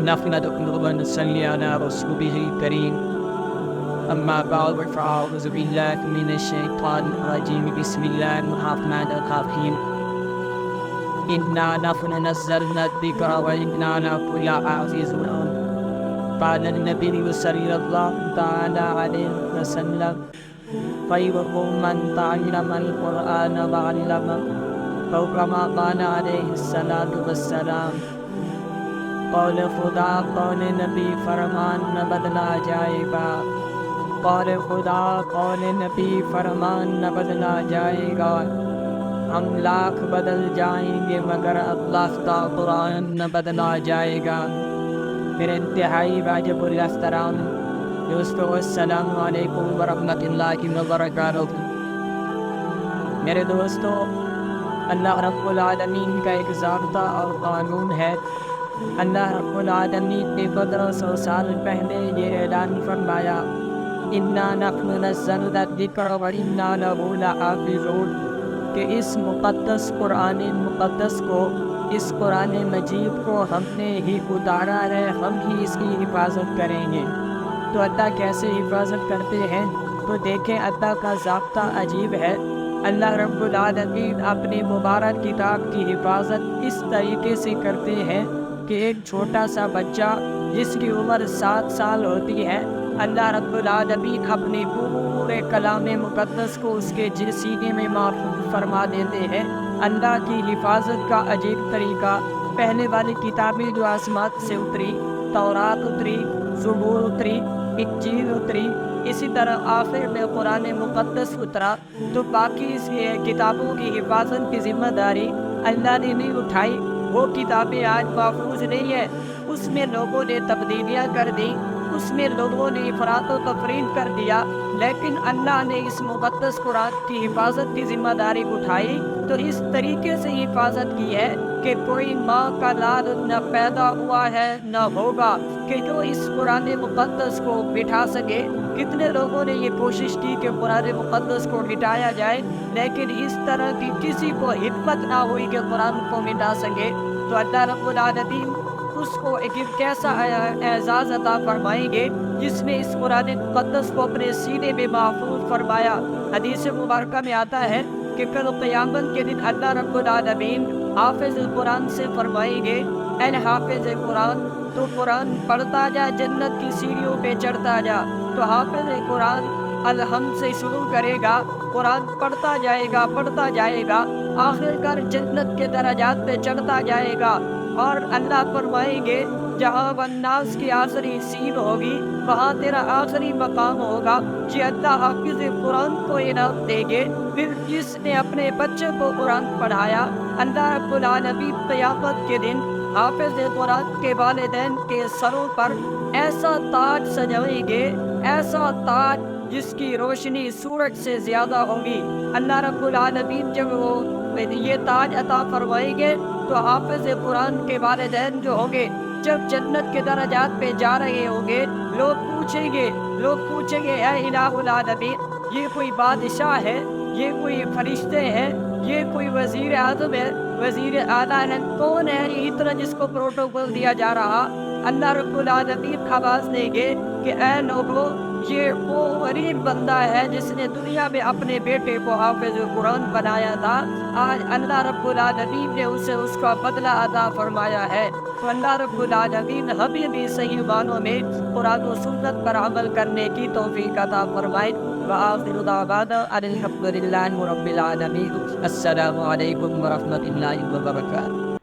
نحمده ونصلي على رسوله الكريم أما بعد فأعوذ بالله من الشيطان الرجيم بسم الله الرحمن الرحيم إنا نحن نزلنا الذكر وإنا له لحافظون. قال النبي صلى الله تعالى عليه وسلم خيركم من تعلم القرآن وعلمه أو كما قال عليه الصلاة والسلام. قول خدا قول نبی فرمان نہ بدلا جائے گا. قول خدا قول نبی فرمان نہ بدلا جائے گا. ہم لاکھ بدل جائیں گے مگر اللہ کا قرآن نہ بدلا جائے گا. میرے انتہائی واجب الاحترام دوستو، السلام علیکم ورحمۃ اللہ وبرکاتہ. میرے دوستو، اللہ رب العالمین کا ایک ضابطہ اور قانون ہے. اللہ رب العالمین نے 1500 سال پہلے یہ اعلان فرمایا، اِنَّا نَحْنُ نَزَّلْنَا الذِّكْرَ وَإِنَّا لَهُ لَحَافِظُونَ، کہ اس مقدس قرآن مقدس کو، اس قرآن مجید کو ہم نے ہی اتارا ہے، ہم ہی اس کی حفاظت کریں گے. تو اللہ کیسے حفاظت کرتے ہیں؟ تو دیکھیں، اللہ کا ضابطہ عجیب ہے. اللہ رب العالمین اپنی مبارک کتاب کی حفاظت اس طریقے سے کرتے ہیں کہ ایک چھوٹا سا بچہ جس کی عمر 7 سال ہوتی ہے، اللہ رب العالمین اپنے پورے کلام مقدس کو اس کے سینے میں محفوظ فرما دیتے ہیں. اللہ کی حفاظت کا عجیب طریقہ، پہلے والی کتابیں جو آسمان سے اتری، تورات اتری، زبور اتری، انجیل اتری، اسی طرح آخر میں قرآن مقدس اترا، تو باقی اس کتابوں کی حفاظت کی ذمہ داری اللہ نے نہیں اٹھائی. وہ کتابیں آج محفوظ نہیں ہیں، اس میں لوگوں نے تبدیلیاں کر دی، اس میں لوگوں نے افراط و تفریط کر دیا. لیکن اللہ نے اس مقدس قرآن کی حفاظت کی ذمہ داری اٹھائی تو اس طریقے سے حفاظت کی ہے کہ کوئی ماں کا لال نہ پیدا ہوا ہے نہ ہوگا کہ جو اس قرآن مقدس کو مٹا سکے. کتنے لوگوں نے یہ کوشش کی کہ قرآن مقدس کو مٹایا جائے، لیکن اس طرح کی کسی کو ہمت نہ ہوئی کہ قرآن کو مٹا سکے. تو اللہ رب العالمین اس کو ایک کیسا اعزاز عطا فرمائیں گے جس نے اس قرآن مقدس کو اپنے سینے میں محفوظ فرمایا. حدیث مبارکہ میں آتا ہے کہ کل قیامت کے دن اللہ رب العالمین حافظ قرآن سے فرمائیں گے، اے حافظ قرآن، تو قرآن پڑھتا جا، جنت کی سیڑھیوں پہ چڑھتا جا. تو حافظ قرآن الحمد سے شروع کرے گا، قرآن پڑھتا جائے گا، پڑھتا جائے گا، آخر کار جنت کے درجات پہ چڑھتا جائے گا. اور اللہ فرمائیں گے جہاں والناس کی آخری سین ہوگی وہاں تیرا آخری مقام ہوگا. یہ اللہ حافظ قرآن کو انعام دیں گے. پھر جس نے اپنے بچے کو قرآن پڑھایا، اللہ رب العالمین قیامت کے دن حافظ قرآن کے والدین کے سروں پر ایسا تاج سجائیں گے، ایسا تاج جس کی روشنی سورج سے زیادہ ہوگی. اللہ رب العالمین جب وہ یہ تاج عطا فرمائیں گے تو حافظ قرآن کے والدین جو ہوں گے، جب جنت کے درجات پہ جا رہے ہوں گے، لوگ پوچھیں گے اے الہ العالمین، یہ کوئی بادشاہ ہے، یہ کوئی فرشتے ہیں، یہ کوئی وزیر اعظم ہے، وزیر اعلیٰ ہے، کون ہے یہ اتنا جس کو پروٹوکول دیا جا رہا؟ اللہ رب العالمین آواز دیں گے کہ اے لوگوں، یہ وہ غریب بندہ ہے جس نے دنیا میں اپنے بیٹے کو حافظ قرآن بنایا تھا. آج اللہ رب العالمین نے اسے اس کا بدلہ عطا فرمایا ہے. تو اللہ رب العالمین ہمیں بھی صحیح معنوں میں قرآن و سنت پر عمل کرنے کی توفیق عطا فرمائے. وآخر دعوانا ان الحمد للہ رب العالمین. السلام علیکم ورحمۃ اللہ وبرکاتہ.